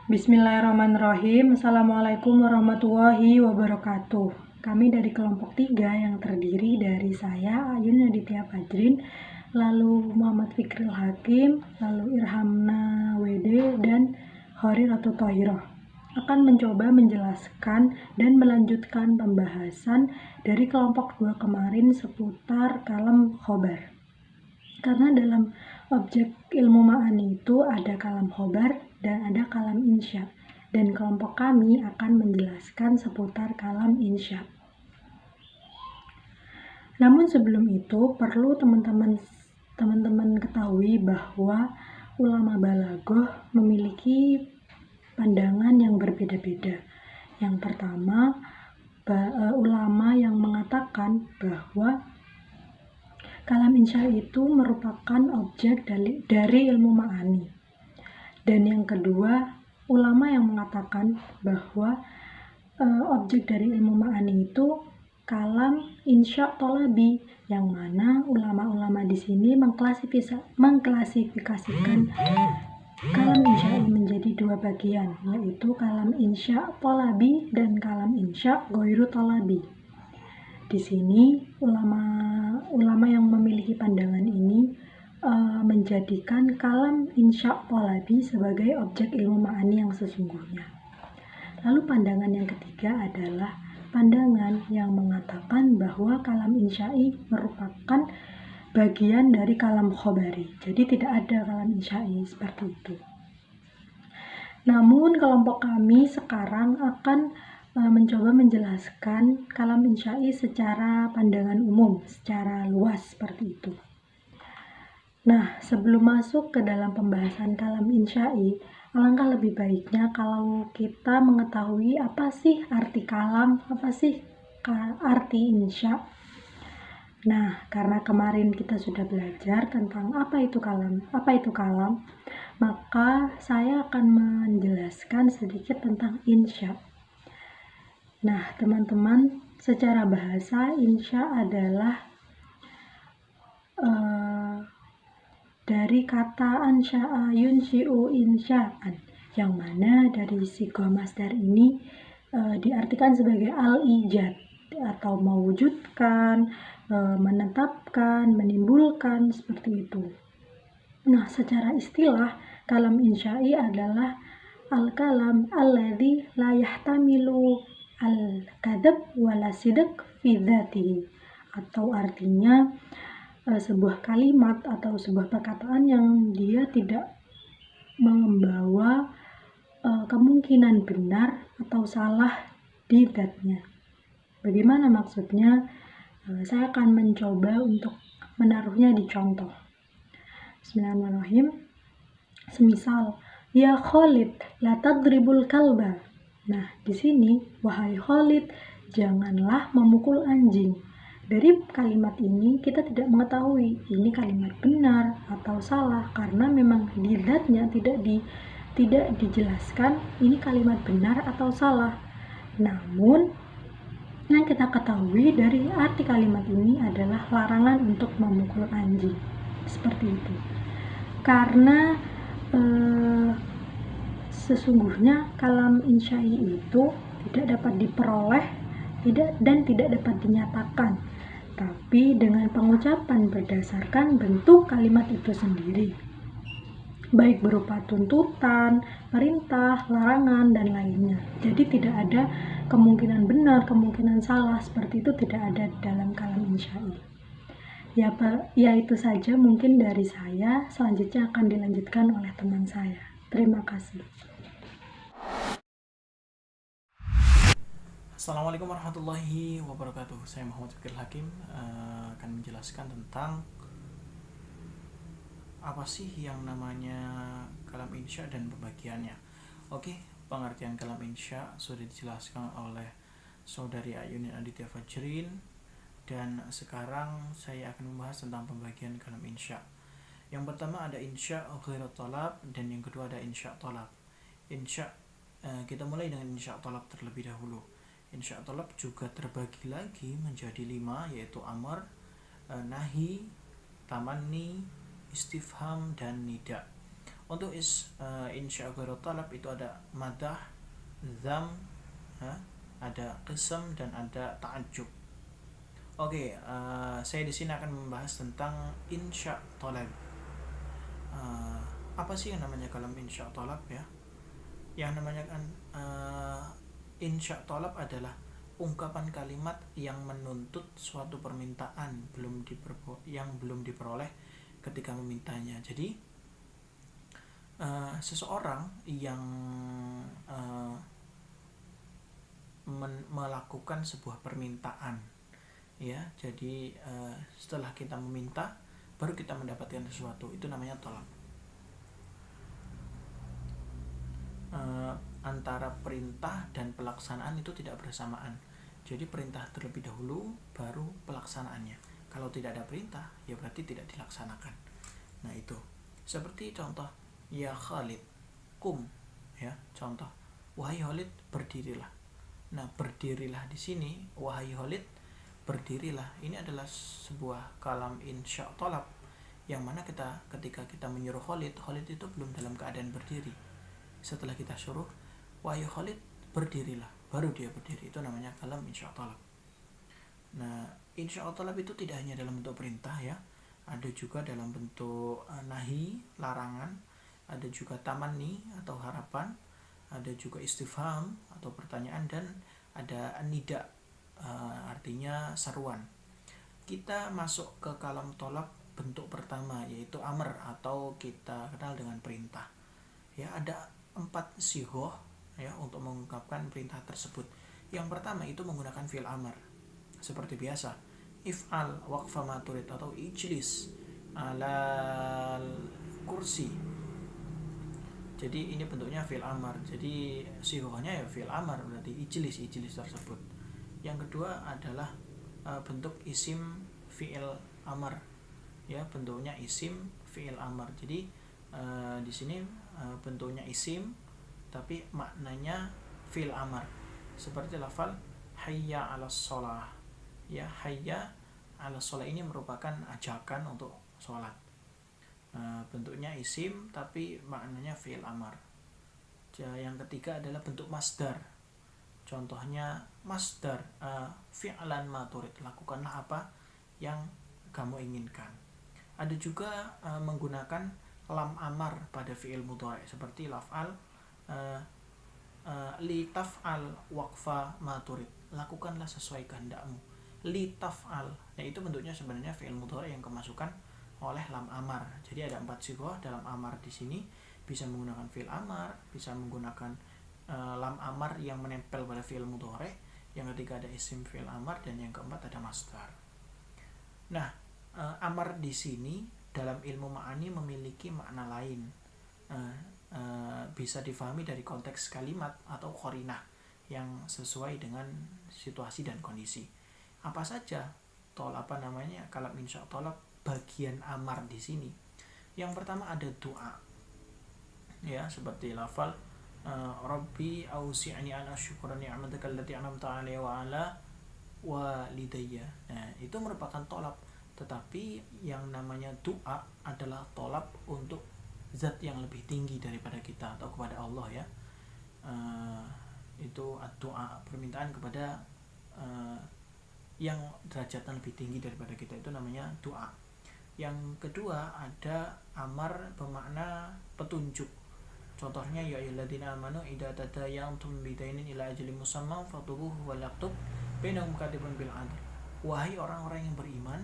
Bismillahirrahmanirrahim. Assalamualaikum warahmatullahi wabarakatuh. Kami dari kelompok 3 yang terdiri dari saya, Ayun Aditya Fajrin, lalu Muhammad Fikril Hakim, lalu Irhamna WD, dan Khori Ratu Thohiroh akan mencoba menjelaskan dan melanjutkan pembahasan dari kelompok 2 kemarin seputar kalam khobar. Karena dalam objek ilmu ma'ani itu ada kalam khobar dan ada kalam insya, dan kelompok kami akan menjelaskan seputar kalam insya. Namun sebelum itu perlu teman-teman ketahui bahwa ulama balaghah memiliki pandangan yang berbeda-beda. Yang pertama, ulama yang mengatakan bahwa kalam insya itu merupakan objek dari ilmu ma'ani. Dan yang kedua, ulama yang mengatakan bahwa objek dari ilmu ma'ani itu kalam insya tolabi, yang mana ulama-ulama di sini mengklasifikasikan kalam insya menjadi 2 bagian, yaitu kalam insya tolabi dan kalam insya ghairu tolabi. Di sini ulama yang memiliki pandangan ini menjadikan kalam insya tolabi sebagai objek ilmu ma'ani yang sesungguhnya. Lalu pandangan yang ketiga adalah pandangan yang mengatakan bahwa kalam insya'i merupakan bagian dari kalam khobari. Jadi tidak ada kalam insya'i seperti itu. Namun kelompok kami sekarang akan mencoba menjelaskan kalam insya'i secara pandangan umum, secara luas seperti itu. Nah, sebelum masuk ke dalam pembahasan kalam insya'i, alangkah lebih baiknya kalau kita mengetahui apa sih arti kalam, apa sih arti insya'. Nah, karena kemarin kita sudah belajar tentang apa itu kalam, maka saya akan menjelaskan sedikit tentang insya'. Nah, teman-teman, secara bahasa insya adalah dari kata ansya'a yunsyi'u insya'an, yang mana dari sighah masdar ini diartikan sebagai al-ijad atau mewujudkan, menetapkan, menimbulkan, seperti itu. Nah, secara istilah, kalam insya'i adalah al-kalam alladhi la yahtamilu al-kadab wala sidq fi dzatihi, atau artinya sebuah kalimat atau sebuah perkataan yang dia tidak membawa kemungkinan benar atau salah di dzatnya. Bagaimana maksudnya? Saya akan mencoba untuk menaruhnya di contoh. Bismillahirrahmanirrahim. Semisal, ya Khalid, la tadribul kalba. Nah, di sini, wahai Khalid, janganlah memukul anjing. Dari kalimat ini kita tidak mengetahui ini kalimat benar atau salah, karena memang di dzatnya tidak dijelaskan ini kalimat benar atau salah. Namun yang kita ketahui dari arti kalimat ini adalah larangan untuk memukul anjing. Seperti itu. Karena sesungguhnya kalam insya'i itu tidak dapat diperoleh dan tidak dapat dinyatakan, tapi dengan pengucapan berdasarkan bentuk kalimat itu sendiri, baik berupa tuntutan, perintah, larangan, dan lainnya. Jadi tidak ada kemungkinan benar, kemungkinan salah, seperti itu tidak ada dalam kalam insya'i. Ya itu saja mungkin dari saya. Selanjutnya akan dilanjutkan oleh teman saya. Terima kasih. Assalamualaikum warahmatullahi wabarakatuh. Saya Muhammad Fikril Hakim akan menjelaskan tentang apa sih yang namanya kalam insya dan pembagiannya. Oke, pengertian kalam insya sudah dijelaskan oleh saudari Ayun Aditya Fajrin, dan sekarang saya akan membahas tentang pembagian kalam insya. Yang pertama ada insya ghairu talab, dan yang kedua ada insya talab. Insya, kita mulai dengan insya talab terlebih dahulu. Insya talab juga terbagi lagi menjadi 5, yaitu amar, nahi, tamanni, istifham, dan nida. Untuk insya ghairu talab itu ada madah, dzam, ada qisam, dan ada ta'ajjub. Oke, saya di sini akan membahas tentang insya talab. Apa sih yang namanya kalam insya talab ya? Yang namanya kan insya talab adalah ungkapan kalimat yang menuntut suatu permintaan yang belum diperoleh ketika memintanya. Jadi seseorang yang melakukan sebuah permintaan, ya. Jadi setelah kita meminta, baru kita mendapatkan sesuatu. Itu namanya talab. Antara perintah dan pelaksanaan itu tidak bersamaan. Jadi perintah terlebih dahulu, baru pelaksanaannya. Kalau tidak ada perintah, ya berarti tidak dilaksanakan. Nah itu. Seperti contoh, ya Khalid, kum, ya. Contoh, wahai Khalid, berdirilah. Nah, berdirilah di sini, wahai Khalid, berdirilah. Ini adalah sebuah kalam insya talab, yang mana ketika kita menyuruh Khalid itu belum dalam keadaan berdiri. Setelah kita suruh, wahai Khalid, berdirilah, baru dia berdiri. Itu namanya kalam insya talab. Nah, insya talab itu tidak hanya dalam bentuk perintah, ya. Ada juga dalam bentuk nahi, larangan. Ada juga tamanni atau harapan. Ada juga istifham atau pertanyaan, dan ada nida, artinya seruan. Kita masuk ke kalam talab bentuk pertama, yaitu amr atau kita kenal dengan perintah. Ya, ada 4 sighoh, ya, untuk mengungkapkan perintah tersebut. Yang pertama itu menggunakan fi'il amr. Seperti biasa, if'al waqfa ma turid atau ijlis alal kursi. Jadi ini bentuknya fi'il amr. Jadi sighohnya ya fi'il amr, berarti ijlis tersebut. Yang kedua adalah bentuk isim fi'il amr. Ya, bentuknya isim fi'il amr. Jadi di sini bentuknya isim tapi maknanya fi'il amr. Seperti lafal hayya 'alas shalah. Ya, hayya 'alas shalah ini merupakan ajakan untuk sholat. Bentuknya isim tapi maknanya fi'il amr. Yang ketiga adalah bentuk masdar. Contohnya masdar fi'lan ma turid, lakukanlah apa yang kamu inginkan. Ada juga menggunakan lam amar pada fi'il mudhari, seperti laf'al li taf'al waqfa ma turid, lakukanlah sesuai kehendakmu. Li taf'al, nah itu bentuknya sebenarnya fi'il mudhari yang kemasukan oleh lam amar. Jadi ada 4 sighoh dalam amar di sini. Bisa menggunakan fi'il amar, bisa menggunakan lam amar yang menempel pada fi'il mudhari. Yang ketiga ada isim fi'il amar, dan yang keempat ada masdar. Nah, amar di sini dalam ilmu ma'ani memiliki makna lain. Bisa difahami dari konteks kalimat atau qarinah yang sesuai dengan situasi dan kondisi. Apa saja kalam insya talab bagian amar di sini? Yang pertama ada doa, ya, seperti lafal Rabbi ausi'ni an asyukura ni'mataka allati an'amta 'alayya wa 'ala walidayya. Nah, itu merupakan tolab. Tetapi yang namanya doa adalah tolab untuk zat yang lebih tinggi daripada kita atau kepada Allah, ya. Itu doa, permintaan kepada yang derajatnya lebih tinggi daripada kita, itu namanya doa. Yang kedua ada amar bermakna petunjuk. Contohnya ya ayyuhalladzina amanu idza tadayantum bidainin ila ajalin musamma faktubuhu wal yaktub bainakum katibun bil 'adl. Wahai orang-orang yang beriman,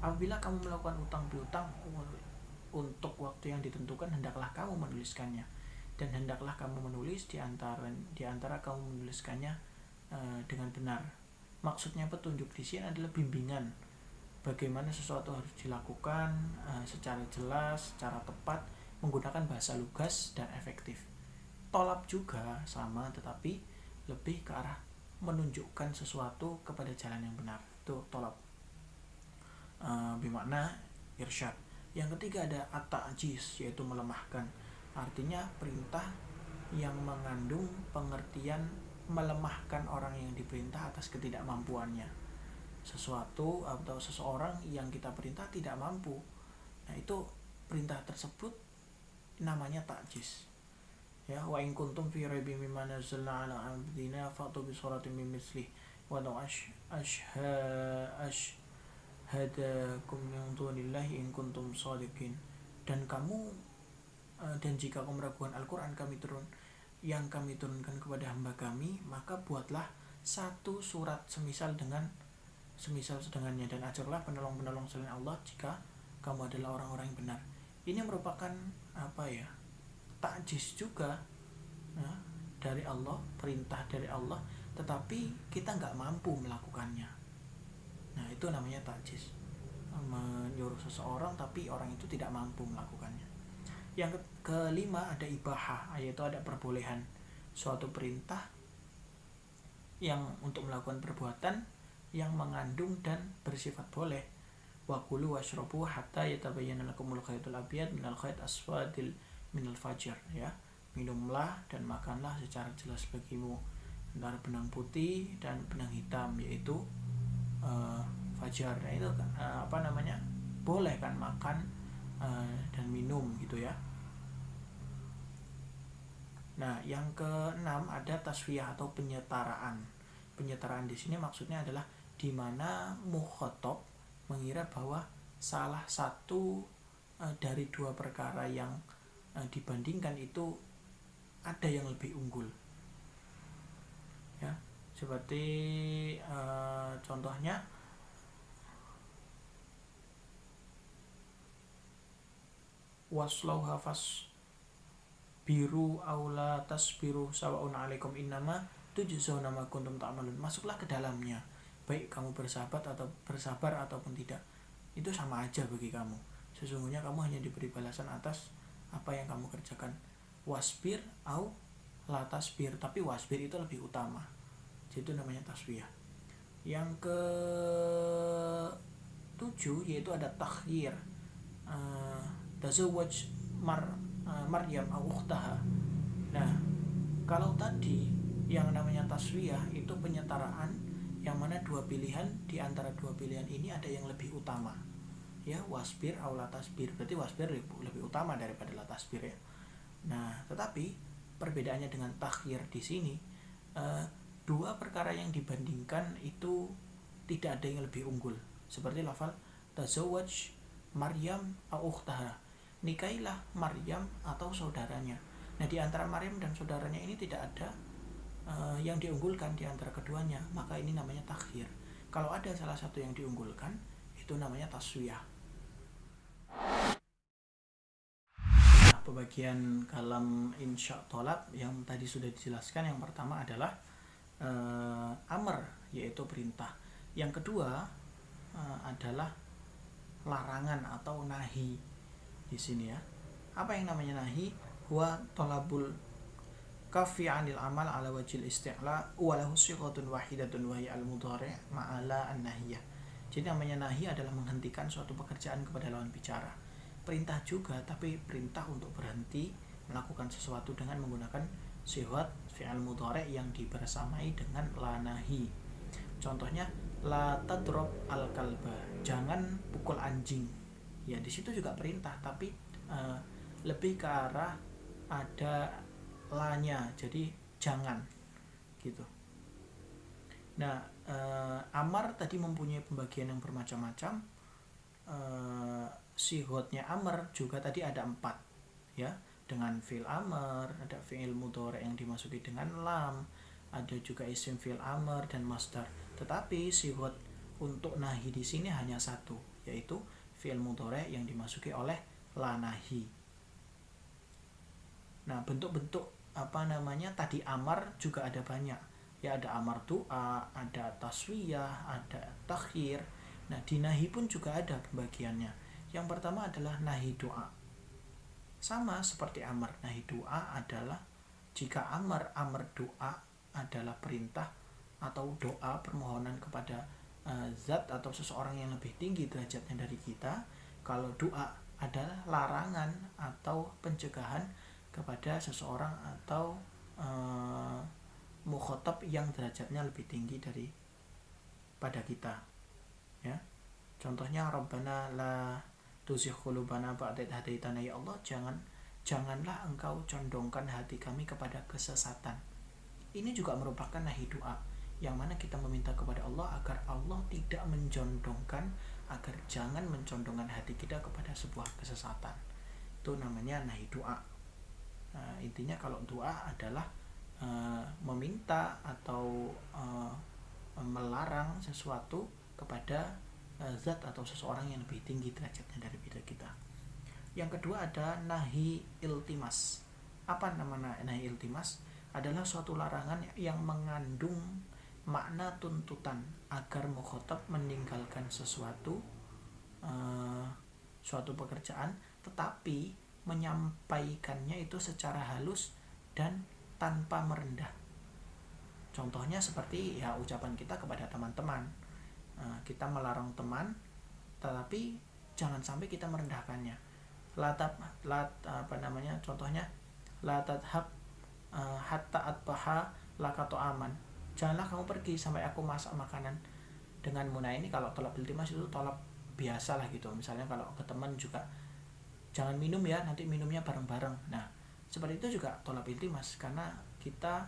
apabila kamu melakukan utang piutang untuk waktu yang ditentukan, hendaklah kamu menuliskannya, dan hendaklah kamu menulis di antara kamu menuliskannya dengan benar. Maksudnya petunjuk di sini adalah bimbingan bagaimana sesuatu harus dilakukan secara jelas, secara tepat, menggunakan bahasa lugas dan efektif. Tolab juga sama, tetapi lebih ke arah menunjukkan sesuatu kepada jalan yang benar. Itu tolab, bermakna irsyad. Yang ketiga ada at-ta'jiz, yaitu melemahkan. Artinya perintah yang mengandung pengertian melemahkan orang yang diperintah atas ketidakmampuannya. Sesuatu atau seseorang yang kita perintah tidak mampu, nah itu perintah tersebut namanya ta'jiz. Ya, wa in kuntum fi raibin mimma nazzalna ala abdina fa'tu bi suratin min mislih wa law ashhadakum min dunillahi in kuntum shadiqin. Dan jika kamu meragukan Al-Quran yang kami turunkan kepada hamba kami, maka buatlah satu surat semisal dengannya, dan ajarlah penolong-penolong selain Allah jika kamu adalah orang-orang yang benar. Ini merupakan ta'jiz juga, ya, dari Allah, perintah dari Allah, tetapi kita nggak mampu melakukannya. Nah, itu namanya ta'jiz, menyuruh seseorang tapi orang itu tidak mampu melakukannya. Yang kelima ada ibahah, yaitu ada perbolehan, suatu perintah yang untuk melakukan perbuatan yang mengandung dan bersifat boleh. Wa kulu washrabu hatta yatabayyana lakumul khaytul abyad minal khayt aswadil minal fajr, ya. Minumlah dan makanlah secara jelas bagimu antara benang putih dan benang hitam, yaitu fajar. Nah, itu boleh kan makan dan minum gitu ya. Nah, yang keenam ada tasfiyah atau penyetaraan. Penyetaraan di sini maksudnya adalah di mana mukhatab mengira bahwa salah satu dari dua perkara yang dibandingkan itu ada yang lebih unggul, ya, seperti contohnya waslauha fas biru aula tasbiru sawaun alaikum innama tujzauna ma kuntum ta'malun. Masuklah ke dalamnya, baik kamu bersabar ataupun tidak, itu sama aja bagi kamu. Sesungguhnya kamu hanya diberi balasan atas apa yang kamu kerjakan. Wasbir au la tasbir, tapi wasbir itu lebih utama. Jadi itu namanya tasbih. Yang ke-7 yaitu ada takhyir. Tazawwaj Maryam au ukhtaha. Nah, kalau tadi yang namanya taswiyah itu penyetaraan, yang mana dua pilihan, di antara dua pilihan ini ada yang lebih utama, ya, wasbir au la tasbir, berarti wasbir lebih utama daripada la tasbir, ya. Nah, tetapi perbedaannya dengan takhyir di sini, dua perkara yang dibandingkan itu tidak ada yang lebih unggul, seperti lafal tazawwaj Maryam au ukhtaha, nikailah Maryam atau saudaranya. Nah, di antara Maryam dan saudaranya ini tidak ada yang diunggulkan di antara keduanya, maka ini namanya takhyir. Kalau ada salah satu yang diunggulkan, itu namanya taswiyah. Nah, pembagian kalam insya tolab yang tadi sudah dijelaskan, yang pertama adalah amr, yaitu perintah. Yang kedua adalah larangan atau nahi di sini, ya. Apa yang namanya nahi? Huwa talabul kafi 'anil amal ala wajhil isti'la wa lahu sighatun wahidatun wa hiya al-mudhari' ma'ala an-nahiyah. Jadi namanya nahi adalah menghentikan suatu pekerjaan kepada lawan bicara. Perintah juga, tapi perintah untuk berhenti melakukan sesuatu dengan menggunakan sighat fi'il mudhari' yang dibersamai dengan la nahi. Contohnya la tadrib al-kalba, jangan pukul anjing. Ya, di situ juga perintah, tapi lebih ke arah ada lanya, jadi jangan gitu. Nah, amar tadi mempunyai pembagian yang bermacam-macam. Sihotnya amar juga tadi ada 4, ya, dengan fi'il amar, ada fi'il mudhari' yang dimasuki dengan lam, ada juga isim fi'il amar dan masdar. Tetapi sihot untuk nahi di sini hanya satu, yaitu fi'il mudhari' yang dimasuki oleh la nahi. Nah, bentuk-bentuk tadi amar juga ada banyak, ya, ada amar doa, ada taswiyah, ada takhir. Nah, di nahi pun juga ada pembagiannya. Yang pertama adalah nahi doa, sama seperti amar. Nahi doa adalah jika amar doa adalah perintah atau doa permohonan kepada zat atau seseorang yang lebih tinggi derajatnya dari kita. Kalau doa adalah larangan atau pencegahan kepada seseorang atau mukhatab yang derajatnya lebih tinggi daripada kita, ya. Contohnya Rabbana la tuzigh qulubana ba'da idh hadaitana, ya Allah, jangan janganlah engkau condongkan hati kami kepada kesesatan. Ini juga merupakan nahi doa, yang mana kita meminta kepada Allah agar Allah tidak menjondongkan, agar jangan mencondongkan hati kita kepada sebuah kesesatan. Itu namanya nahi doa. Intinya kalau doa adalah meminta atau melarang sesuatu kepada zat atau seseorang yang lebih tinggi derajatnya daripada kita. Yang kedua ada nahi iltimas. Apa namanya nahi iltimas? Adalah suatu larangan yang mengandung makna tuntutan agar mukhatab meninggalkan suatu pekerjaan, tetapi menyampaikannya itu secara halus dan tanpa merendah. Contohnya seperti ya ucapan kita kepada teman-teman. Kita melarang teman, tetapi jangan sampai kita merendahkannya. Contohnya la tadhab hatta atbaha lakato aman. Janganlah kamu pergi sampai aku masak makanan denganmu. Nah ini kalau tolak iltimas itu tolak biasa lah gitu. Misalnya kalau ke teman juga, jangan minum ya, nanti minumnya bareng-bareng. Nah seperti itu juga tolak iltimas, karena kita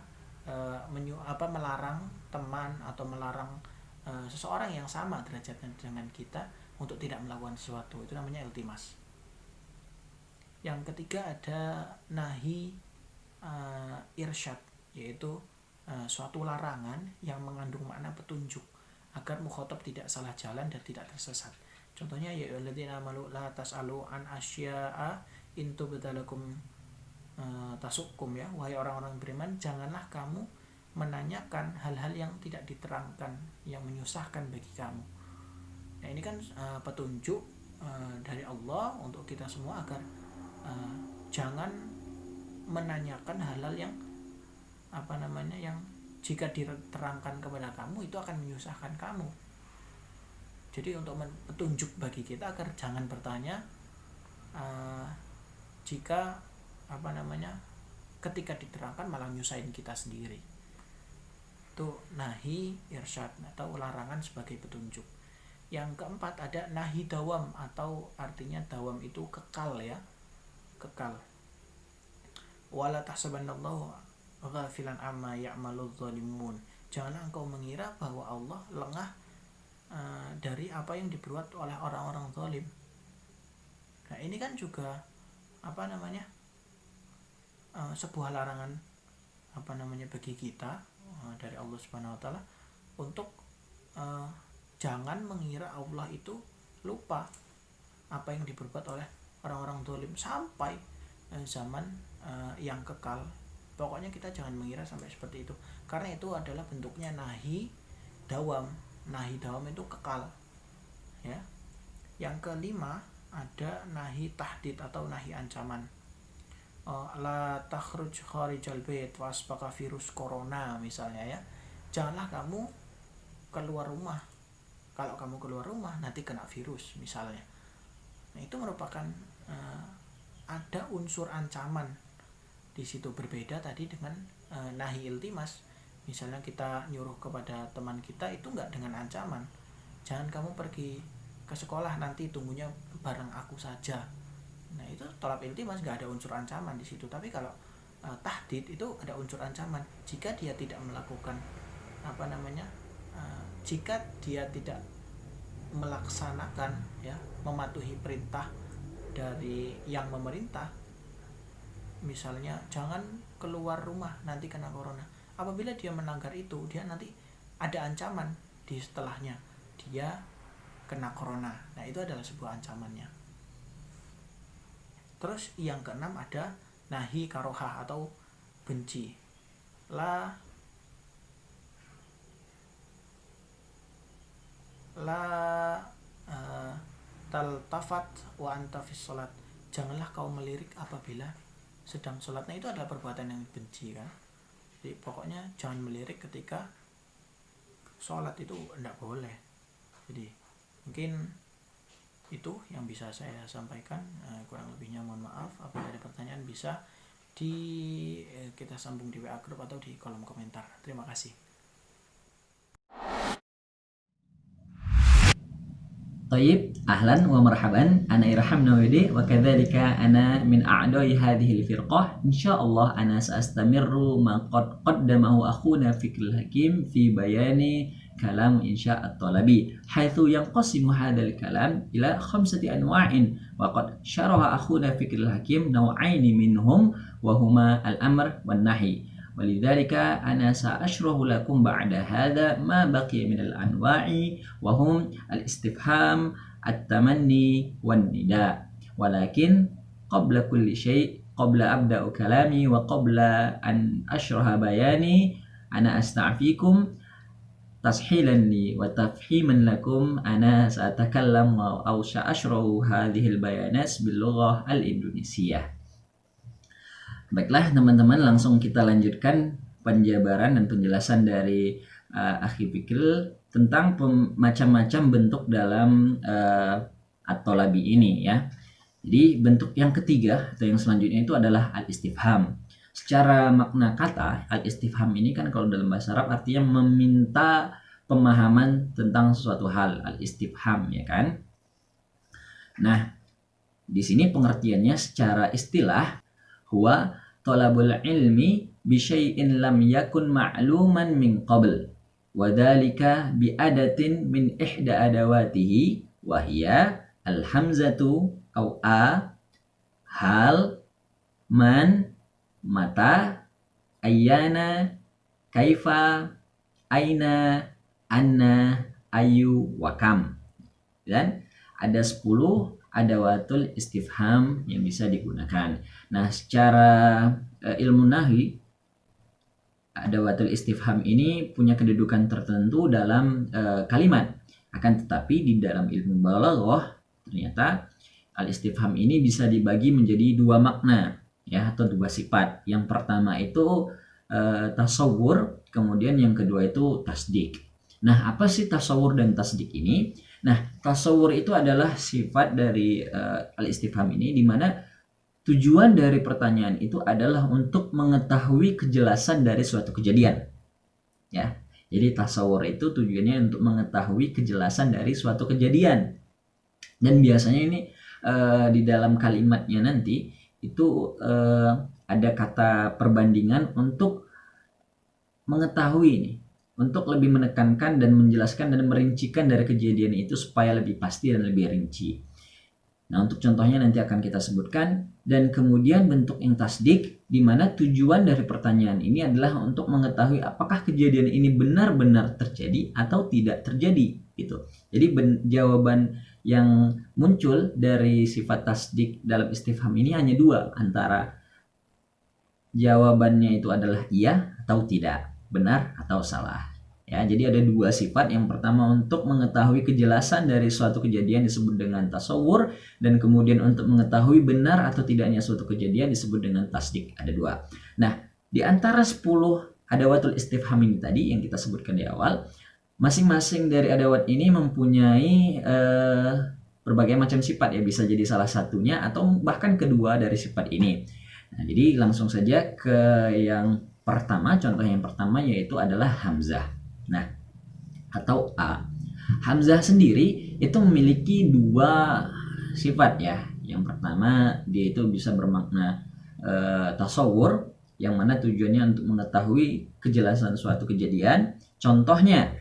melarang teman atau melarang seseorang yang sama derajatnya dengan kita untuk tidak melakukan sesuatu. Itu namanya iltimas. Yang ketiga ada nahi irsyad, yaitu suatu larangan yang mengandung makna petunjuk agar mukhatab tidak salah jalan dan tidak tersesat. Contohnya ya ayyuhalladzina amanu la tas'alu an asya'a in tubdalakum tasukkum, ya wahai orang-orang beriman, janganlah kamu menanyakan hal-hal yang tidak diterangkan yang menyusahkan bagi kamu. Nah ini kan petunjuk dari Allah untuk kita semua agar jangan menanyakan hal-hal yang yang jika diterangkan kepada kamu itu akan menyusahkan kamu. Jadi untuk petunjuk bagi kita agar jangan bertanya jika ketika diterangkan malah nyusahin kita sendiri. Itu nahi irsyad atau larangan sebagai petunjuk. Yang keempat ada nahi dawam, atau artinya dawam itu kekal, ya, kekal. Wala tahsabannallahu ghafilan amma ya'maludz zalimun. Janganlah engkau mengira bahwa Allah lengah dari apa yang dibuat oleh orang-orang zalim. Nah ini kan juga sebuah larangan bagi kita dari Allah Subhanahu wa taala untuk jangan mengira Allah itu lupa apa yang diperbuat oleh orang-orang zalim sampai zaman yang kekal. Pokoknya kita jangan mengira sampai seperti itu, karena itu adalah bentuknya nahi dawam. Nahi dawam itu kekal, ya. Yang kelima ada nahi tahdid atau nahi ancaman. La takhruj kharijal bait wasbaka virus corona misalnya, ya. Janganlah kamu keluar rumah. Kalau kamu keluar rumah nanti kena virus misalnya. Nah, itu merupakan ada unsur ancaman di situ, berbeda tadi dengan nahi iltimas. Misalnya kita nyuruh kepada teman kita itu enggak dengan ancaman. Jangan kamu pergi ke sekolah, nanti tunggunya bareng aku saja. Nah, itu tolak iltimas, enggak ada unsur ancaman di situ. Tapi kalau tahdid itu ada unsur ancaman. Jika dia tidak melakukan jika dia tidak melaksanakan, ya, mematuhi perintah dari yang memerintah, misalnya jangan keluar rumah nanti kena corona. Apabila dia melanggar itu, dia nanti ada ancaman di setelahnya dia kena corona. Nah itu adalah sebuah ancamannya. Terus yang keenam ada nahi karohah atau benci. La taltafat wa anta fis sholat. Janganlah kau melirik apabila sedang sholat. Nah itu adalah perbuatan yang benci, kan. Jadi pokoknya jangan melirik ketika sholat, itu tidak boleh. Jadi mungkin itu yang bisa saya sampaikan, kurang lebihnya mohon maaf. Apabila ada pertanyaan bisa kita sambung di WA group atau di kolom komentar. Terima kasih. طيب أهلا ومرحبا أنا إرحام نويدي وكذلك أنا من أعضاء هذه الفرقة إن شاء الله أنا سأستمر ما قد قدمه أخونا فكر الحكيم في بيان كلام إنشاء الطلبي حيث ينقسم هذا الكلام إلى 5 أنواع وقد شرح أخونا فكر الحكيم نوعين منهم وهما الأمر والنهي ولذلك أنا سأشرح لكم بعد هذا ما بقي من الأنواع وهم الاستفهام التمني والنداء ولكن قبل كل شيء قبل أبدأ كلامي وقبل أن أشرح بياني أنا أستعفيكم تصحيلا لي وتفهيما لكم أنا سأتكلم أو سأشرح هذه البيانات باللغة الإندونيسية. Baiklah teman-teman, langsung kita lanjutkan penjabaran dan penjelasan dari Akhi Fikri tentang macam-macam bentuk dalam at-thalabi ini ya. Jadi bentuk yang ketiga atau yang selanjutnya itu adalah al-istifham. Secara makna kata, al-istifham ini kan kalau dalam bahasa Arab artinya meminta pemahaman tentang sesuatu hal, al-istifham ya kan. Nah, di sini pengertiannya secara istilah huwa talabul ilmi bi syai'in lam yakun ma'luman min qabl wa dzalika bi adatin min ihda adawatihi wa hiya al hamzatu aw hal man mata ayyana kaifa aina anna ayu wa kam. Dan ada 10 adawatul istifham yang bisa digunakan. Nah, secara ilmu nahwi adawatul istifham ini punya kedudukan tertentu dalam kalimat. Akan tetapi di dalam ilmu balaghah ternyata al-istifham ini bisa dibagi menjadi 2 makna ya atau 2 sifat. Yang pertama itu tasawwur, kemudian yang kedua itu tasdik. Nah, apa sih tasawwur dan tasdik ini? Nah, tasawwur itu adalah sifat dari al-istifham ini di mana tujuan dari pertanyaan itu adalah untuk mengetahui kejelasan dari suatu kejadian. Ya. Jadi tasawwur itu tujuannya untuk mengetahui kejelasan dari suatu kejadian. Dan biasanya ini di dalam kalimatnya nanti itu ada kata perbandingan untuk mengetahui nih, untuk lebih menekankan dan menjelaskan dan merincikan dari kejadian itu supaya lebih pasti dan lebih rinci. Nah, untuk contohnya nanti akan kita sebutkan. Dan kemudian bentuk yang tasdik, di mana tujuan dari pertanyaan ini adalah untuk mengetahui apakah kejadian ini benar-benar terjadi atau tidak terjadi gitu. Jadi jawaban yang muncul dari sifat tasdik dalam istifham ini hanya 2, antara jawabannya itu adalah iya atau tidak, benar atau salah. Ya, jadi ada 2 sifat. Yang pertama untuk mengetahui kejelasan dari suatu kejadian disebut dengan tasawwur, dan kemudian untuk mengetahui benar atau tidaknya suatu kejadian disebut dengan tasdik. Ada 2. Nah, di antara 10 adawatul istifham ini tadi yang kita sebutkan di awal, masing-masing dari adawat ini mempunyai berbagai macam sifat ya, bisa jadi salah satunya atau bahkan kedua dari sifat ini. Nah, jadi langsung saja ke yang pertama, contoh yang pertama yaitu adalah hamzah. Nah, atau a. Hamzah sendiri itu memiliki 2 sifat ya. Yang pertama, dia itu bisa bermakna tasawwur, yang mana tujuannya untuk mengetahui kejelasan suatu kejadian. Contohnya,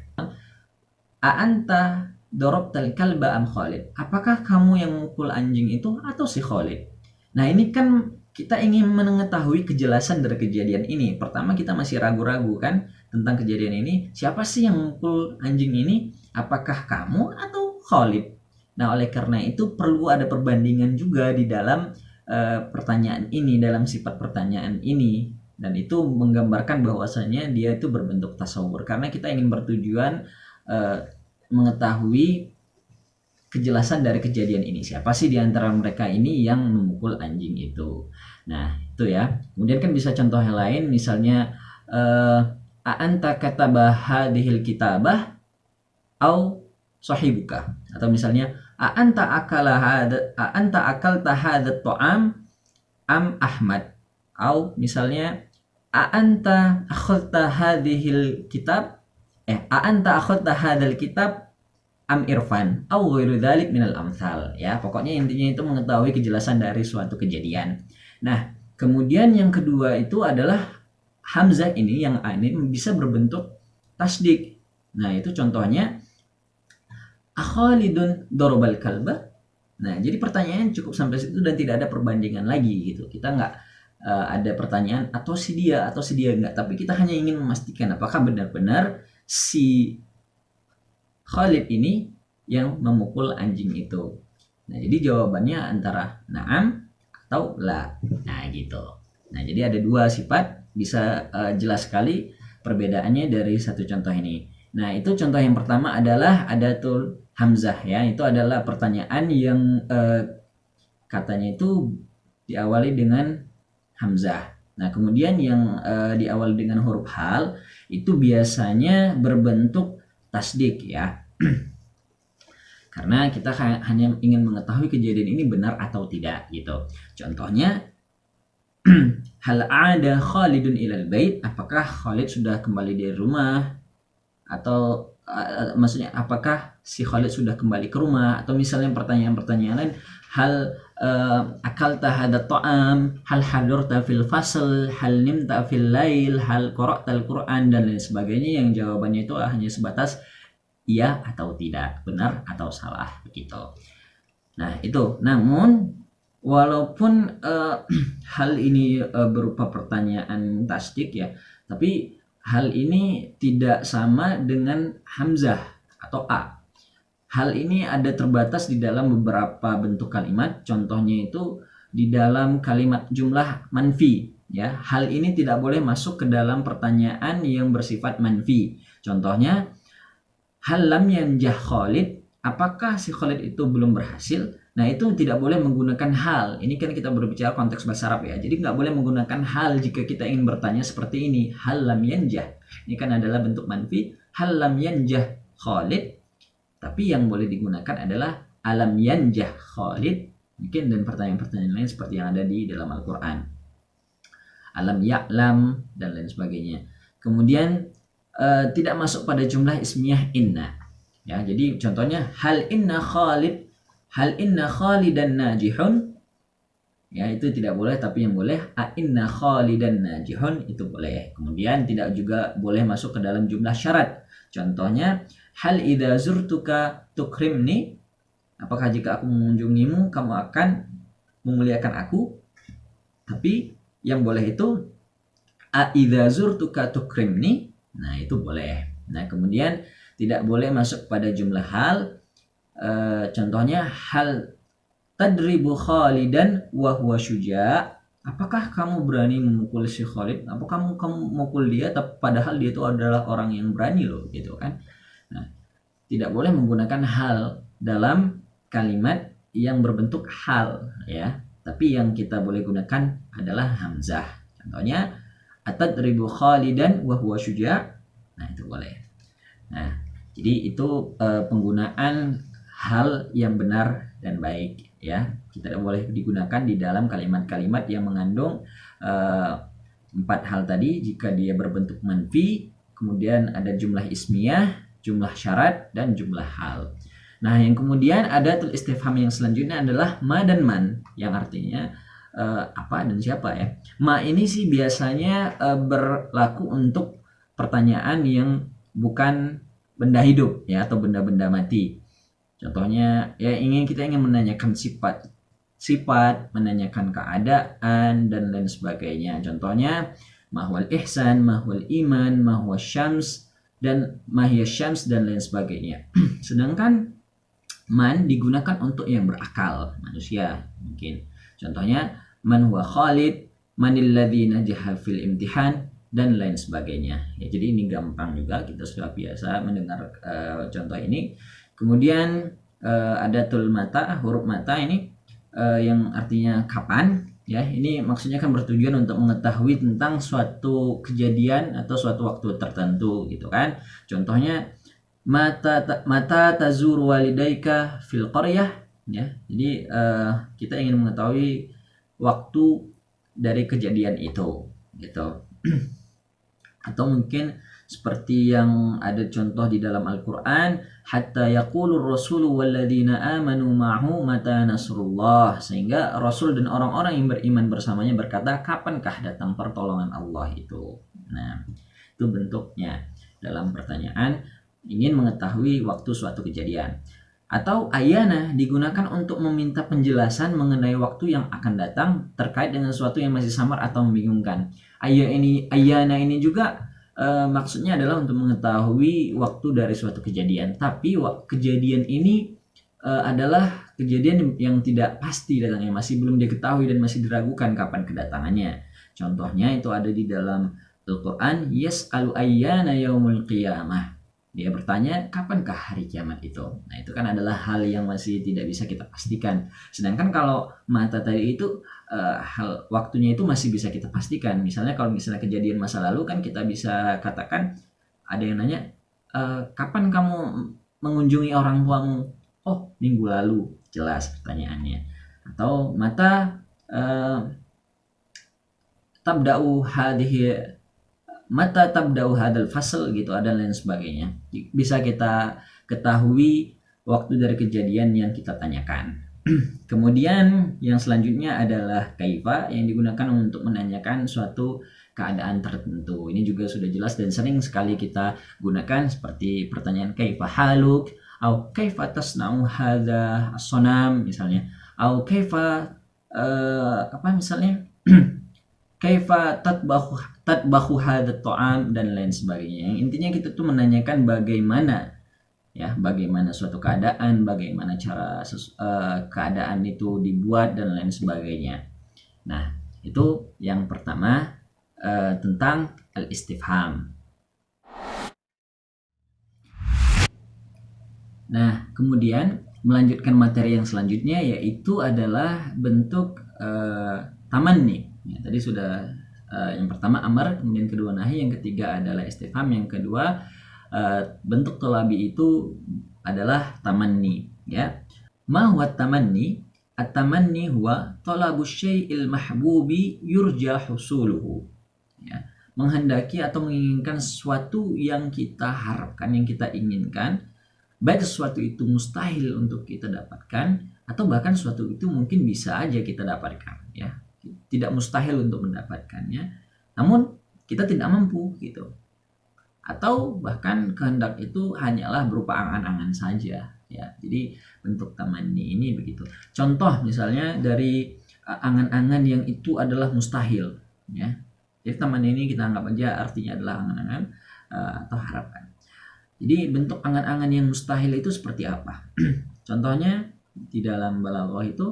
a'anta darabtal kalba am Khalid? Apakah kamu yang mukul anjing itu atau si Khalid? Nah, ini kan kita ingin mengetahui kejelasan dari kejadian ini. Pertama, kita masih ragu-ragu kan tentang kejadian ini. Siapa sih yang mukul anjing ini? Apakah kamu atau Khalid? Nah, oleh karena itu perlu ada perbandingan juga di dalam pertanyaan ini, dalam sifat pertanyaan ini. Dan itu menggambarkan bahwasanya dia itu berbentuk tasawwur. Karena kita ingin bertujuan mengetahui kejelasan dari kejadian ini. Siapa sih di antara mereka ini yang memukul anjing itu? Nah, itu ya. Kemudian kan bisa contoh yang lain, misalnya a'anta kataba hadhil kitabah au sahibuka, atau misalnya a'anta akalta hadat ta'am am Ahmad, atau misalnya a'anta akhadta hadhil kitab a'anta akhadta hadal kitab am irfan au ghairu dzalik minal amsal, ya. Pokoknya intinya itu mengetahui kejelasan dari suatu kejadian. Nah, kemudian yang kedua itu adalah hamzah ini, yang a ini bisa berbentuk tasdik. Nah, itu contohnya akhalidun dorobal kalba. Nah, jadi pertanyaan cukup sampai situ dan tidak ada perbandingan lagi gitu. Kita nggak ada pertanyaan atau si dia enggak, tapi kita hanya ingin memastikan apakah benar-benar si Khalid ini yang memukul anjing itu. Nah, jadi jawabannya antara na'am atau la. Nah, gitu. Nah, jadi ada dua sifat, bisa jelas sekali perbedaannya dari satu contoh ini. Nah, itu contoh yang pertama adalah adatul hamzah, ya. Itu adalah pertanyaan yang katanya itu diawali dengan hamzah. Nah, kemudian yang diawali dengan huruf hal itu biasanya berbentuk tasdik, ya. Karena kita hanya ingin mengetahui kejadian ini benar atau tidak gitu. Contohnya hal ada Khalidun ilal bait, apakah Khalid sudah kembali dari rumah, atau maksudnya apakah si Khalid sudah kembali ke rumah, atau misalnya pertanyaan-pertanyaan lain, hal akalta hada ta'am, hal hadurta fil fasl, hal nimta fil lail, hal qara'tal Qur'an, dan lain sebagainya, yang jawabannya itu hanya sebatas iya atau tidak, benar atau salah begitu. Nah, itu. Namun walaupun hal ini berupa pertanyaan tasdik, ya, tapi hal ini tidak sama dengan hamzah atau a. Hal ini ada terbatas di dalam beberapa bentuk kalimat. Contohnya itu di dalam kalimat jumlah manfi, ya. Hal ini tidak boleh masuk ke dalam pertanyaan yang bersifat manfi. Contohnya hal lam yanjah Khalid, apakah si Khalid itu belum berhasil? Nah, itu tidak boleh menggunakan hal. Ini kan kita berbicara konteks bahasa Arab, ya. Jadi nggak boleh menggunakan hal jika kita ingin bertanya seperti ini. Hal lam yanjah. Ini kan adalah bentuk manfi. Hal lam yanjah Khalid. Tapi yang boleh digunakan adalah alam yanjah Khalid. Mungkin dan pertanyaan-pertanyaan lain seperti yang ada di dalam Al-Quran. Alam ya'lam dan lain sebagainya. Kemudian tidak masuk pada jumlah ismiyah inna, ya. Jadi contohnya hal inna Khalidan najihun, ya, itu tidak boleh. Tapi yang boleh a inna Khalidan najihun, itu boleh. Kemudian tidak juga boleh masuk ke dalam jumlah syarat. Contohnya hal idza zurtuka tukrimni, apakah jika aku mengunjungimu kamu akan memuliakan aku. Tapi yang boleh itu a idza zurtuka tukrimni. Nah, itu boleh. Nah, kemudian tidak boleh masuk pada jumlah hal. Contohnya hal tadribu Khalidan wa huwa syuja', apakah kamu berani memukul si Khalid? Apakah kamu memukul dia padahal dia itu adalah orang yang berani loh, gitu kan. Nah, tidak boleh menggunakan hal dalam kalimat yang berbentuk hal, ya. Tapi yang kita boleh gunakan adalah hamzah. Contohnya atadribu Khalidan wa huwa syuja'. Nah, itu boleh. Nah, jadi itu penggunaan hal yang benar dan baik, ya. Tidak boleh digunakan di dalam kalimat-kalimat yang mengandung 4 hal tadi jika dia berbentuk manfi, kemudian ada jumlah ismiyah, jumlah syarat, dan jumlah hal. Nah, yang kemudian ada tul istifham yang selanjutnya adalah ma dan man, yang artinya apa dan siapa, ya. Ma ini sih biasanya berlaku untuk pertanyaan yang bukan benda hidup, ya, atau benda-benda mati. Contohnya, ya, kita ingin menanyakan sifat, menanyakan keadaan, dan lain sebagainya. Contohnya mahwal ihsan, mahwal iman, mahwal syams, dan mahiyas syams, dan lain sebagainya. Sedangkan man digunakan untuk yang berakal, manusia mungkin. Contohnya man huwa Khalid, manil ladzi najaha fil imtihan, dan lain sebagainya. Ya, jadi ini gampang juga, kita sudah biasa mendengar contoh ini. Kemudian ada tul mata, huruf mata ini yang artinya kapan, ya. Ini maksudnya kan bertujuan untuk mengetahui tentang suatu kejadian atau suatu waktu tertentu, gitu kan. Contohnya mata tazur walidaika fil qaryah, ya. Jadi kita ingin mengetahui waktu dari kejadian itu, gitu. Atau mungkin Seperti yang ada contoh di dalam Al-Quran, hatta yaqulur rasulu walladzina amanu ma'hu mata nasrullah, sehingga Rasul dan orang-orang yang beriman bersamanya berkata, kapankah datang pertolongan Allah itu. Nah, itu bentuknya dalam pertanyaan ingin mengetahui waktu suatu kejadian. Atau ayana digunakan untuk meminta penjelasan mengenai waktu yang akan datang terkait dengan sesuatu yang masih samar atau membingungkan. Ayana ini juga maksudnya adalah untuk mengetahui waktu dari suatu kejadian. Tapi kejadian ini adalah kejadian yang tidak pasti datangnya, masih belum diketahui dan masih diragukan kapan kedatangannya. Contohnya itu ada di dalam Al-Quran, yas'alu ayyana yaumul qiyamah. Dia bertanya, kapankah hari kiamat itu? Nah, itu kan adalah hal yang masih tidak bisa kita pastikan. Sedangkan kalau mata tadi itu hal waktunya itu masih bisa kita pastikan. Misalnya kalau misalnya kejadian masa lalu kan kita bisa katakan, ada yang nanya, kapan kamu mengunjungi orang tuamu? Oh, minggu lalu, jelas pertanyaannya. Atau mata tabda'u hadhihi mata tabda'u hadal fasl gitu, dan lain sebagainya. Bisa kita ketahui waktu dari kejadian yang kita tanyakan. Kemudian yang selanjutnya adalah kaifa, yang digunakan untuk menanyakan suatu keadaan tertentu. Ini juga sudah jelas dan sering sekali kita gunakan, seperti pertanyaan kaifa haluk, atau kaifa tasna'u hadha as-sonam misalnya, atau kaifa misalnya kaifa tatbahu hadat ta'am, dan lain sebagainya. Yang intinya kita tuh menanyakan bagaimana suatu keadaan, bagaimana cara keadaan itu dibuat, dan lain sebagainya. Nah, itu yang pertama tentang al-istifham. Nah, kemudian melanjutkan materi yang selanjutnya, yaitu adalah bentuk tamanni. Ya, tadi sudah yang pertama amar, kemudian kedua nahi, yang ketiga adalah istifham, yang kedua bentuk tolabi itu adalah tamanni. Ya, ma huwa tamanni? At-tamanni huwa talabu syai'il mahbubi yurja husuluhu. Ya, menghendaki atau menginginkan sesuatu yang kita harapkan, yang kita inginkan, baik sesuatu itu mustahil untuk kita dapatkan, atau bahkan sesuatu itu mungkin bisa aja kita dapatkan, ya. Tidak mustahil untuk mendapatkannya, namun kita tidak mampu gitu. Atau bahkan kehendak itu hanyalah berupa angan-angan saja, ya. Jadi bentuk tamanni ini begitu. Contoh misalnya dari angan-angan yang itu adalah mustahil, ya. Jadi tamanni ini kita anggap aja artinya adalah angan-angan atau harapan. Jadi bentuk angan-angan yang mustahil itu seperti apa? Contohnya di dalam balaghah itu,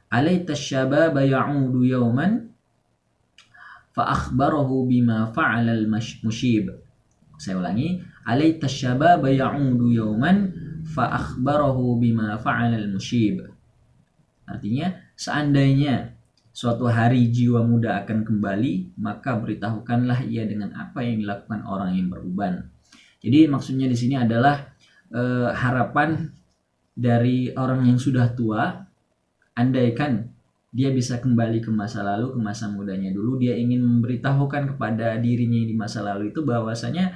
alaita syababa ya'udu yawman fa akhbarahu bima fa'ala al-mushib. Saya ulangi, alaita syababa ya'udu yawman fa akhbarahu bima fa'ala al-mushib. Artinya, seandainya suatu hari jiwa muda akan kembali, maka beritahukanlah ia dengan apa yang dilakukan orang yang beruban. Jadi maksudnya di sini adalah harapan dari orang yang sudah tua. Andaikan dia bisa kembali ke masa lalu, ke masa mudanya dulu, dia ingin memberitahukan kepada dirinya di masa lalu itu bahwasanya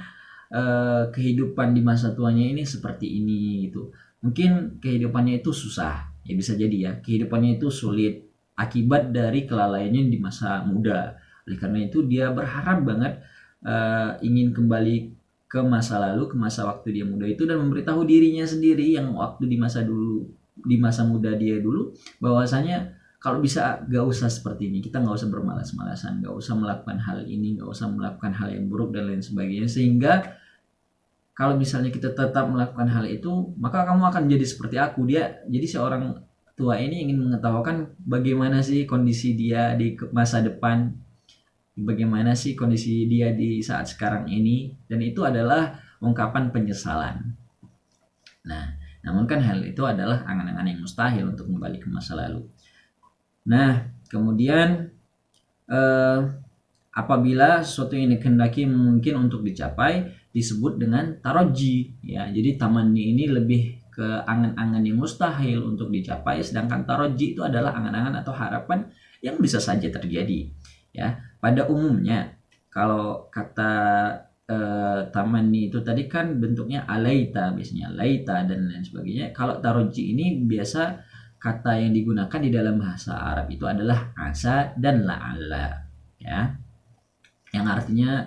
kehidupan di masa tuanya ini seperti ini gitu. Mungkin kehidupannya itu susah, ya bisa jadi ya, kehidupannya itu sulit akibat dari kelalaiannya di masa muda. Oleh karena itu dia berharap banget ingin kembali ke masa lalu, ke masa waktu dia muda itu, dan memberitahu dirinya sendiri yang waktu di masa muda dia dulu, bahwasanya kalau bisa gak usah seperti ini, kita gak usah bermalas-malasan, gak usah melakukan hal ini, gak usah melakukan hal yang buruk dan lain sebagainya, sehingga kalau misalnya kita tetap melakukan hal itu, maka kamu akan jadi seperti aku. Jadi seorang tua ini ingin mengetahui bagaimana sih kondisi dia di masa depan, bagaimana sih kondisi dia di saat sekarang ini, dan itu adalah ungkapan penyesalan. Nah, namun kan hal itu adalah angan-angan yang mustahil untuk kembali ke masa lalu. Nah, kemudian apabila sesuatu yang dikehendaki mungkin untuk dicapai, disebut dengan taroji, ya. Jadi tamanni ini lebih ke angan-angan yang mustahil untuk dicapai, sedangkan taroji itu adalah angan-angan atau harapan yang bisa saja terjadi, ya. Pada umumnya kalau kata tamanni itu tadi kan bentuknya alaita, biasanya laita dan lain sebagainya. Kalau taroji ini biasa kata yang digunakan di dalam bahasa Arab itu adalah asa dan la'alla, ya, yang artinya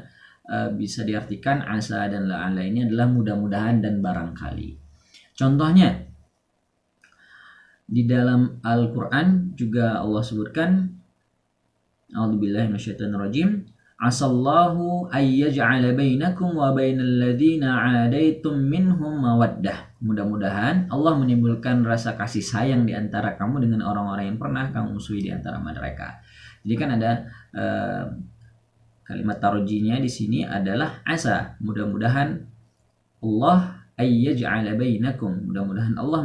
bisa diartikan asa dan la'alla ini adalah mudah-mudahan dan barangkali. Contohnya di dalam Al-Quran juga Allah sebutkan, a'udzubillahi minasyaitonirrajim, asallahu ayyaj'ala bainakum wa bainal ladzina 'adaitum minhum mawaddah. Mudah-mudahan Allah menimbulkan rasa kasih sayang di antara kamu dengan orang-orang yang pernah kamu musuhi di antara mereka. Jadi kan ada kalimat tarojinya di sini adalah asa, mudah-mudahan Allah ayyaj'ala bainakum, mudah-mudahan Allah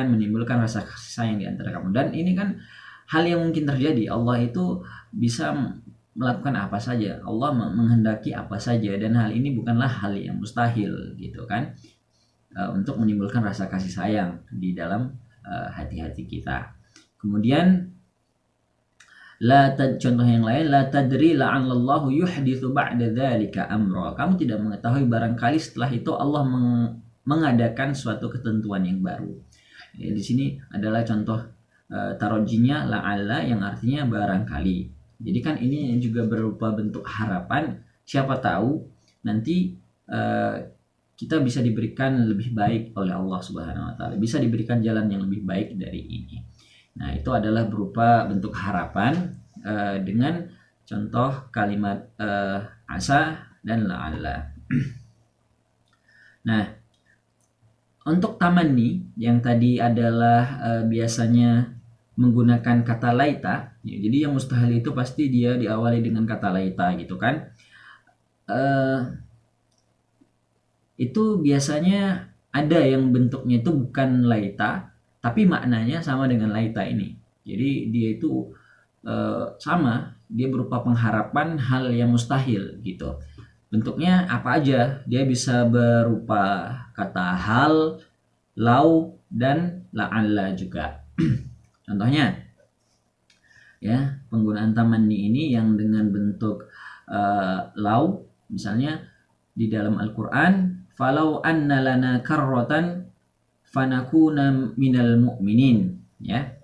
menimbulkan rasa kasih sayang di antara kamu. Dan ini kan hal yang mungkin terjadi. Allah itu bisa melakukan apa saja, Allah menghendaki apa saja, dan hal ini bukanlah hal yang mustahil gitu kan, untuk menimbulkan rasa kasih sayang di dalam hati-hati kita. Kemudian contoh yang lain, la tadri la'allallahu yuhditsu ba'da dzalika amra. Kamu tidak mengetahui, barangkali setelah itu Allah mengadakan suatu ketentuan yang baru. Ya, di sini adalah contoh tarojinya la'alla yang artinya barangkali. Jadi kan ini juga berupa bentuk harapan, siapa tahu nanti kita bisa diberikan lebih baik oleh Allah Subhanahu wa taala, bisa diberikan jalan yang lebih baik dari ini. Nah, itu adalah berupa bentuk harapan dengan contoh kalimat asa dan la'alla. Nah, untuk tamanni yang tadi adalah biasanya menggunakan kata laita, ya, jadi yang mustahil itu pasti dia diawali dengan kata laita gitu kan. Itu biasanya ada yang bentuknya itu bukan laita, tapi maknanya sama dengan laita ini. Jadi dia itu sama, dia berupa pengharapan hal yang mustahil gitu. Bentuknya apa aja? Dia bisa berupa kata hal, lau, dan la'alla juga. Contohnya, ya, penggunaan tamanni ini yang dengan bentuk lau, misalnya di dalam Al-Quran, falau anna lana karrotan fanakuna minal mu'minin, ya,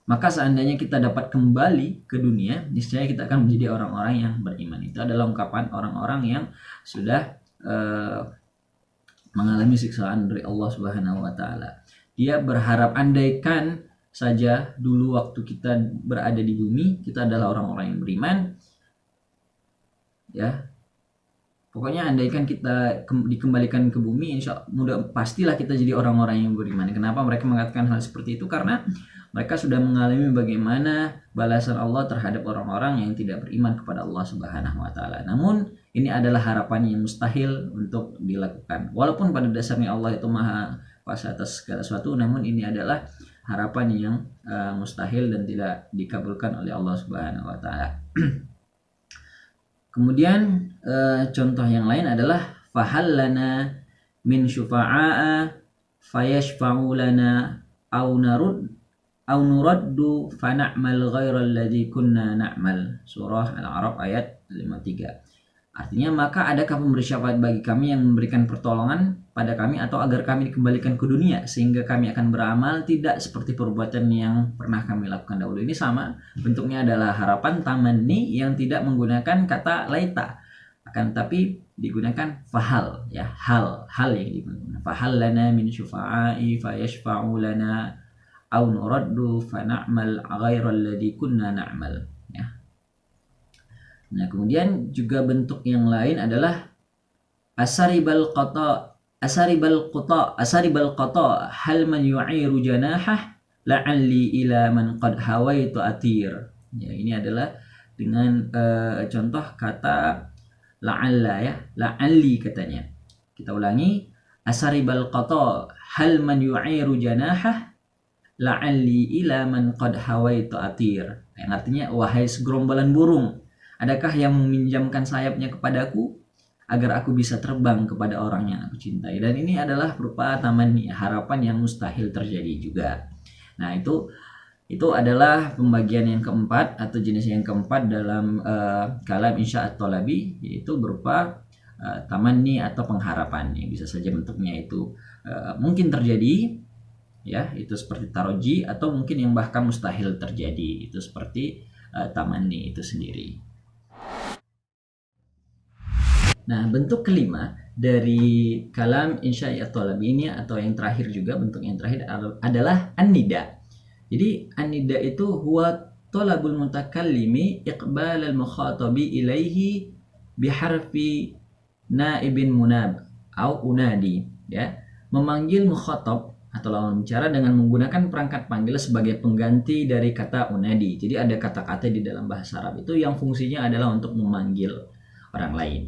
maka seandainya kita dapat kembali ke dunia, niscaya kita akan menjadi orang-orang yang beriman. Itu adalah ungkapan orang-orang yang sudah mengalami siksaan dari Allah Subhanahu wa taala. Dia berharap andaikan saja dulu waktu kita berada di bumi, kita adalah orang-orang yang beriman, ya. Pokoknya andaikan kita dikembalikan ke bumi, pastilah kita jadi orang-orang yang beriman. Kenapa mereka mengatakan hal seperti itu? Karena mereka sudah mengalami bagaimana balasan Allah terhadap orang-orang yang tidak beriman kepada Allah Subhanahu wa taala. Namun ini adalah harapan yang mustahil untuk dilakukan. Walaupun pada dasarnya Allah itu Maha Kuasa atas segala sesuatu, namun ini adalah harapan yang mustahil dan tidak dikabulkan oleh Allah Subhanahu wa taala. Kemudian contoh yang lain adalah fahallana min syufa'a fayashfa'u lana au nuraddu fana'mal ghairal ladzi kunna na'mal. Surah Al-A'raf ayat 53. Artinya, maka adakah pemberi syafaat bagi kami yang memberikan pertolongan pada kami, atau agar kami dikembalikan ke dunia sehingga kami akan beramal tidak seperti perbuatan yang pernah kami lakukan dahulu. Ini sama, bentuknya adalah harapan tamanni yang tidak menggunakan kata laita, akan tapi digunakan fahal, ya, hal yang digunakan. Fahal lana min syufa'i fayashfa'u lana au nuraddu fana'mal ghairal ladzi kunna na'mal, ya. Nah, kemudian juga bentuk yang lain adalah asaribal qata hal man yu'iru janahah la'alli ila man qad hawaitu atir. Ya, ini adalah dengan contoh kata la'alla, ya, la'alli katanya. Kita ulangi, asaribal qata hal man yu'iru janahah la'alli ila man qad hawaitu atir. Yang artinya, wahai segerombolan burung, adakah yang meminjamkan sayapnya kepadaku agar aku bisa terbang kepada orang yang aku cintai? Dan ini adalah berupa tamanni, harapan yang mustahil terjadi juga. Nah, itu adalah pembagian yang keempat atau jenis yang keempat dalam kalam insya at-thalabi, yaitu berupa tamanni atau pengharapan, yang bisa saja bentuknya itu mungkin terjadi, ya, itu seperti taroji, atau mungkin yang bahkan mustahil terjadi, itu seperti tamanni itu sendiri. Nah, bentuk kelima dari kalam insya'i at-talabi ini, atau yang terakhir juga, bentuk yang terakhir adalah an-nida. Jadi an-nida itu huwa talabul mutakallimi iqbal al-mukhatabi ilaihi biharfi naibin munab au unadi, ya, memanggil mukhatab atau lawan bicara dengan menggunakan perangkat panggil sebagai pengganti dari kata unadi. Jadi ada kata-kata di dalam bahasa Arab itu yang fungsinya adalah untuk memanggil orang lain.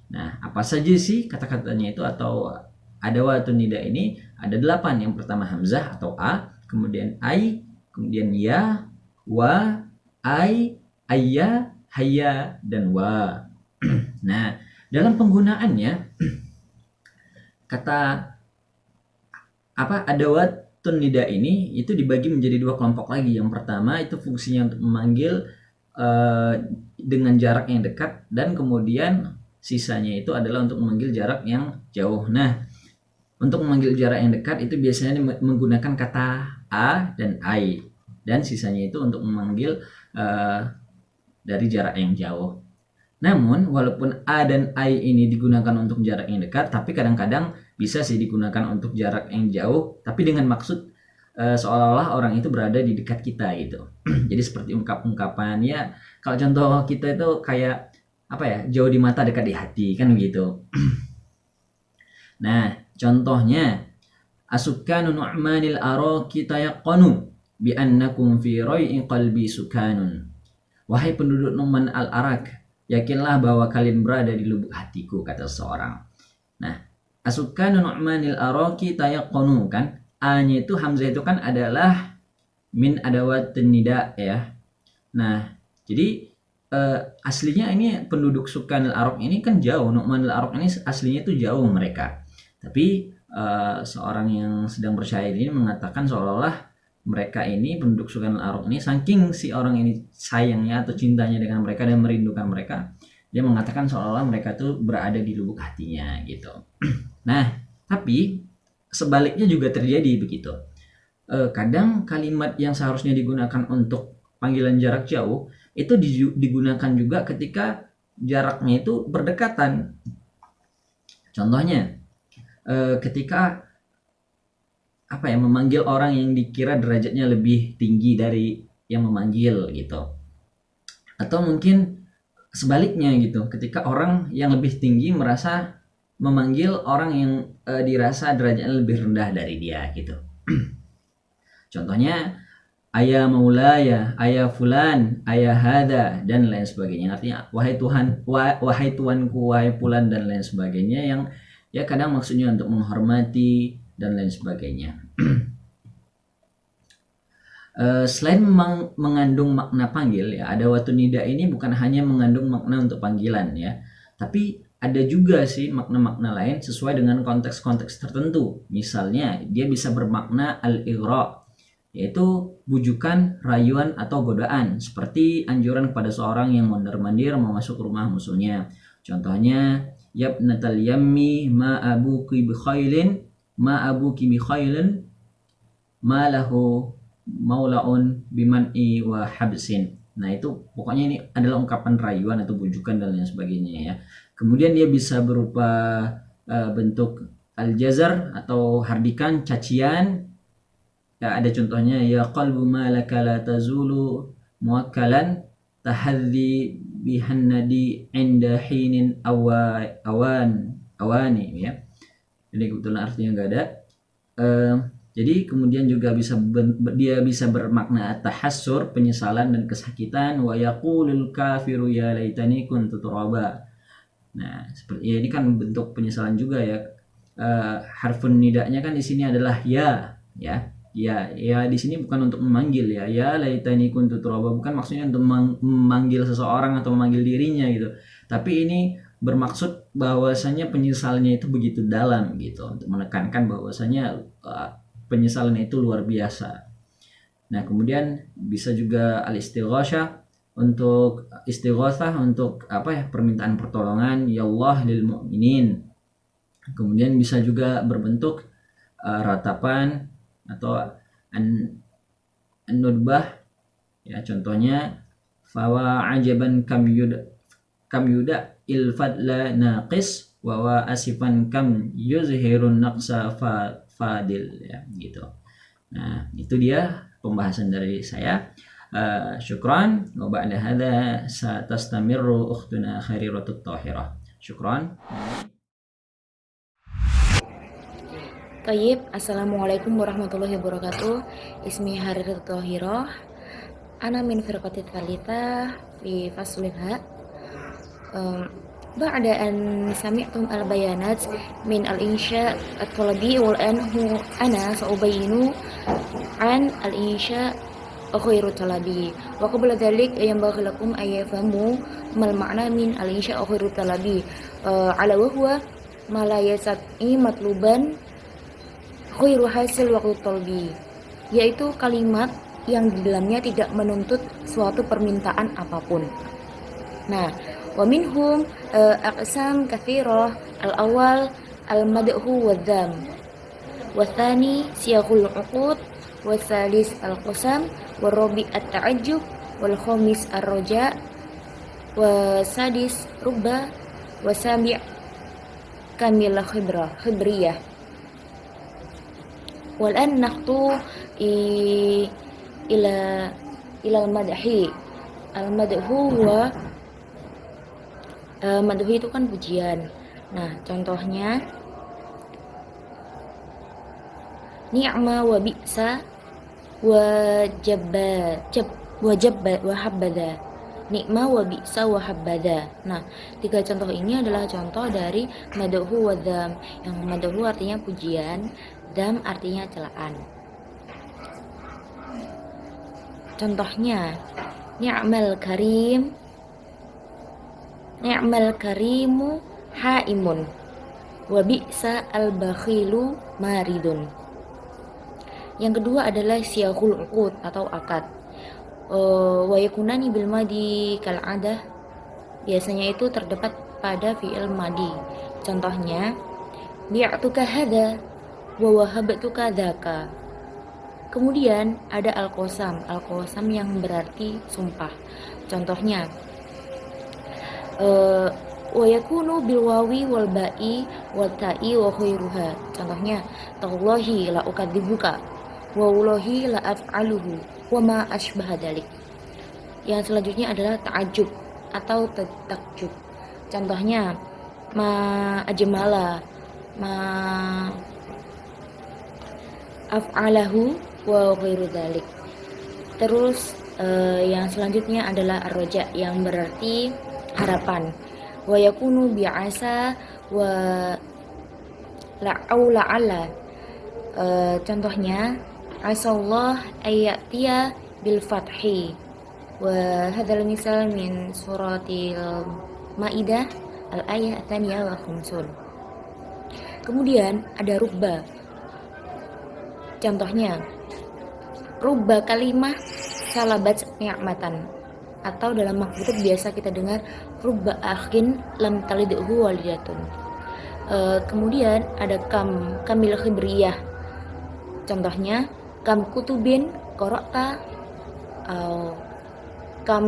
Nah, apa saja sih kata-katanya itu atau adawatun nida ini? Ada 8. Yang pertama hamzah atau a, kemudian ai, kemudian ya, wa, ai, ayya, hayya, dan wa. Nah, dalam penggunaannya kata adawatun nida ini itu dibagi menjadi 2 kelompok lagi. Yang pertama itu fungsinya untuk memanggil dengan jarak yang dekat, dan kemudian sisanya itu adalah untuk memanggil jarak yang jauh. Nah, untuk memanggil jarak yang dekat itu biasanya menggunakan kata a dan ai, dan sisanya itu untuk memanggil dari jarak yang jauh. Namun walaupun a dan ai ini digunakan untuk jarak yang dekat, tapi kadang-kadang bisa sih digunakan untuk jarak yang jauh, tapi dengan maksud seolah-olah orang itu berada di dekat kita gitu. Jadi seperti ungkapan ya, kalau contoh kita itu kayak apa ya, jauh di mata dekat di hati, kan begitu. Nah, contohnya asukanu nu'manil araki tayaqqanu bi annakum fi rai'in qalbi sukanun. Wahai penduduk Nu'man al-Arak, yakinlah bahwa kalian berada di lubuk hatiku, kata seseorang. Nah, asukanu nu'manil araki tayaqqanu, kan a-nya itu hamzah itu kan adalah min adawatun nida, ya. Nah, jadi aslinya ini penduduk Sukan al-Araq ini kan jauh, Nu'man al-Araq ini aslinya itu jauh mereka. Tapi seorang yang sedang bersyair ini mengatakan seolah-olah mereka ini, penduduk Sukan al-Araq ini, saking si orang ini sayangnya atau cintanya dengan mereka dan merindukan mereka, dia mengatakan seolah-olah mereka tuh berada di lubuk hatinya gitu. Nah, tapi sebaliknya juga terjadi begitu. Kadang kalimat yang seharusnya digunakan untuk panggilan jarak jauh itu digunakan juga ketika jaraknya itu berdekatan. Contohnya ketika memanggil orang yang dikira derajatnya lebih tinggi dari yang memanggil gitu. Atau mungkin sebaliknya gitu, ketika orang yang lebih tinggi merasa memanggil orang yang dirasa derajatnya lebih rendah dari dia gitu. Contohnya ayah maulaya, ayah fulan, ayah hada, dan lain sebagainya. Artinya wahai Tuhan, wahai tuanku, wahai fulan, dan lain sebagainya, yang ya kadang maksudnya untuk menghormati dan lain sebagainya. Selain mengandung makna panggil, ya, adawatun nida ini bukan hanya mengandung makna untuk panggilan, ya, tapi ada juga sih makna-makna lain sesuai dengan konteks-konteks tertentu. Misalnya dia bisa bermakna al-ighra, yaitu bujukan, rayuan, atau godaan, seperti anjuran kepada seorang yang mondar-mandir mau masuk rumah musuhnya. Contohnya, yabnatal yammi ma abuki bi khailin, ma abuki bi khailin, ma lahu maulaun biman'i wa habsin. Nah, itu pokoknya ini adalah ungkapan rayuan atau bujukan dan lain sebagainya, ya. Kemudian dia bisa berupa bentuk al-jazar atau hardikan, cacian. Ya, ada contohnya, ya qalbu malaka la tazulu muwakkalan tahadzi bihannadi inda hinin awani, ya. Jadi kebetulan artinya enggak ada. Jadi kemudian juga dia bisa bermakna tahassur, penyesalan dan kesakitan, wa yaqulul kafiru ya laitani kuntu turaba. Nah, seperti ya, ini kan bentuk penyesalan juga, ya. Harfun nidanya kan di sini adalah ya. Ya di sini bukan untuk memanggil, ya. Ya laitani kuntu turaba bukan maksudnya untuk memanggil seseorang atau memanggil dirinya gitu. Tapi ini bermaksud bahwasanya penyesalannya itu begitu dalam gitu, untuk menekankan bahwasanya penyesalan itu luar biasa. Nah, kemudian bisa juga al-istighasyah, untuk istighatsah, untuk apa ya, permintaan pertolongan, ya Allah lil mu'minin. Kemudian bisa juga berbentuk ratapan atau an-nudbah ya, contohnya fawa ajaban kam yuda il fadla naqis wa asifan kam yuzhirun naqsa fadil ya gitu. Nah, itu dia pembahasan dari saya. Syukran wa ba'da hadza satastamirru ukhtuna Khairiratut Thahirah. Syukran. Tayyib, Assalamualaikum warahmatullahi wabarakatuh. Ismi Hariratut Thahirah. Ana min firqatit tsalitsah fi faslin ha. Ba'da an sami'tum al-bayanat min al-insya at-talabi wal anhu ana sa'ubayinu an al-insya khairu talabi wa qabla dhalik yanbaghi lakum ay yafhamu mal ma'na min al-insya khairu talabi ala wa huwa ma la yasai matluban khairu hasil waqtu talbi, yaitu kalimat yang di dalamnya tidak menuntut suatu permintaan apapun. Nah, wa minhum aqsam katsirah, al-awwal al-madhu wa dham, wa tsani siyaqul uqud, wa tsalis al-qasam, wa rabi' at-ta'ajjub, wal khamis ar-raja, wa sadis rubba, wa sabi' kamil khibriyah. Wal an naqtu ila al-madhi. Al-madhu huwa madhu itu kan pujian. Nah, contohnya ni'ma wa bi'sa wa habada. Ni'ma wa bi'sa wa habada. Nah, 3 contoh ini adalah contoh dari madhu wa dham. Yang madhu artinya pujian, dham artinya celaan. Contohnya ni'mal karimu haimun wa bi'sa al-bakhilu maridun. Yang kedua adalah siyaqul uqud atau akad. Wa yakunani bil madi kal adah. Biasanya itu terdapat pada fi'il madi. Contohnya bi'tuka hadza wa wahabtuka dzaka. Kemudian ada al-qasam. Al-qasam yang berarti sumpah. Contohnya wa yakunu bil wawi wal ba'i wal ta'i wa khairuha. Contohnya tallahi la ukadzibuka wa wallahi la af'aluhu wa ma asbaha dzalik. Yang selanjutnya adalah ta'ajjub atau takjub. Contohnya ma ajmala, ma af'alahu wa ghairu dzalik. Terus yang selanjutnya adalah ar-raja yang berarti harapan. Wa yakunu bi'asa wa la'ala. Contohnya asallah ayatiya bil fathi. Wa hadzal misal min suratil Maidah al-ayah tsaniyah wa khamsun. Kemudian ada rubba. Contohnya rubba kalimah salabat ni'matan, atau dalam maktub biasa kita dengar rubba akhin lam talidhu walidatun. Kemudian ada kamil khibriyah. Contohnya kam kutubin qara'ta atau kam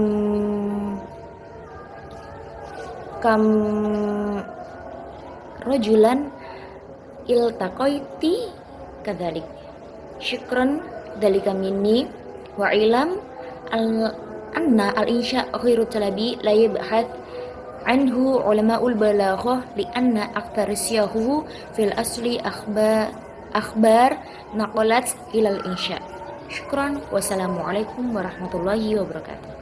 rajulan iltaqaiti kadzalik. Syukran dalika minni wa ilam anna al-insya khairu talabi la yabhath anhu ulama'ul balaghah li anna akthar siyahu fil asli akhbar naqalat ilal insya. Syukran, wassalamualaikum warahmatullahi wabarakatuh.